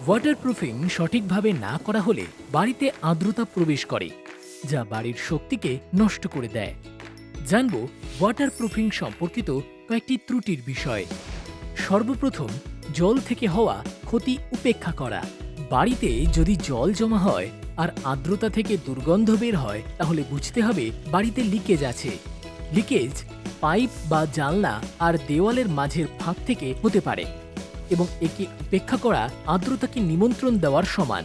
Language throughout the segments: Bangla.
ওয়াটারপ্রুফিং সঠিকভাবে না করা হলে বাড়িতে আর্দ্রতা প্রবেশ করে, যা বাড়ির শক্তিকে নষ্ট করে দেয়। জানব ওয়াটারপ্রুফিং সম্পর্কিত কয়েকটি ত্রুটির বিষয়। সর্বপ্রথম, জল থেকে হওয়া ক্ষতি উপেক্ষা করা। বাড়িতে যদি জল জমা হয় আর আর্দ্রতা থেকে দুর্গন্ধ বের হয়, তাহলে বুঝতে হবে বাড়িতে লিকেজ আছে। লিকেজ পাইপ বা জানলা আর দেওয়ালের মাঝের ফাঁক থেকে হতে পারে এবং একে উপেক্ষা করা আর্দ্রতাকে নিমন্ত্রণ দেওয়ার সমান।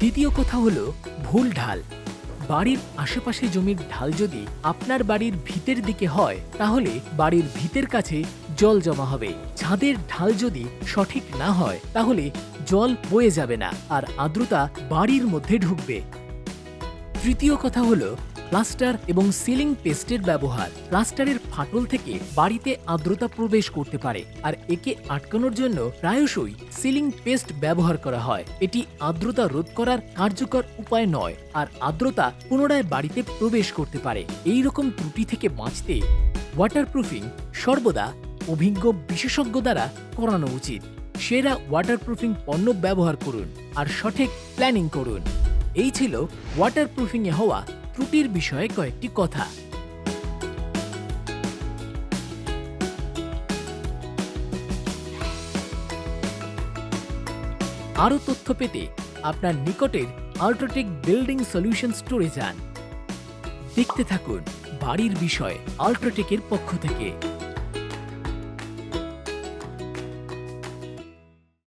দ্বিতীয় কথা হলো ভুল ঢাল। বাড়ির আশেপাশে জমির ঢাল যদি আপনার বাড়ির ভিতের দিকে হয়, তাহলে বাড়ির ভিতের কাছে জল জমা হবে। ছাদের ঢাল যদি সঠিক না হয়, তাহলে জল বয়ে যাবে না আর আর্দ্রতা বাড়ির মধ্যে ঢুকবে। তৃতীয় কথা হলো প্লাস্টার এবং সিলিং পেস্টের ব্যবহার। প্লাস্টারের ফাটল থেকে বাড়িতে আর্দ্রতা প্রবেশ করতে পারে, আর একে আটকানোর জন্য প্রায়শই সিলিং পেস্ট ব্যবহার করা হয়। এটি আর্দ্রতা রোধ করার কার্যকর উপায় নয়, আর আর্দ্রতা পুনরায় বাড়িতে প্রবেশ করতে পারে। এই রকম ত্রুটি থেকে বাঁচতে ওয়াটারপ্রুফিং সর্বদা অভিজ্ঞ বিশেষজ্ঞ দ্বারা করানো উচিত। সেরা ওয়াটারপ্রুফিং পণ্য ব্যবহার করুন আর সঠিক প্ল্যানিং করুন। এই ছিল ওয়াটারপ্রুফিংয়ে হওয়া ত্রুটির বিষয়ে কয়েকটি কথা। আরও তথ্য পেতে আপনার নিকটের আল্ট্রাটেক বিল্ডিং সলিউশন স্টোরে যান। দেখতে থাকুন বাড়ির বিষয় আল্ট্রাটেকের পক্ষ থেকে।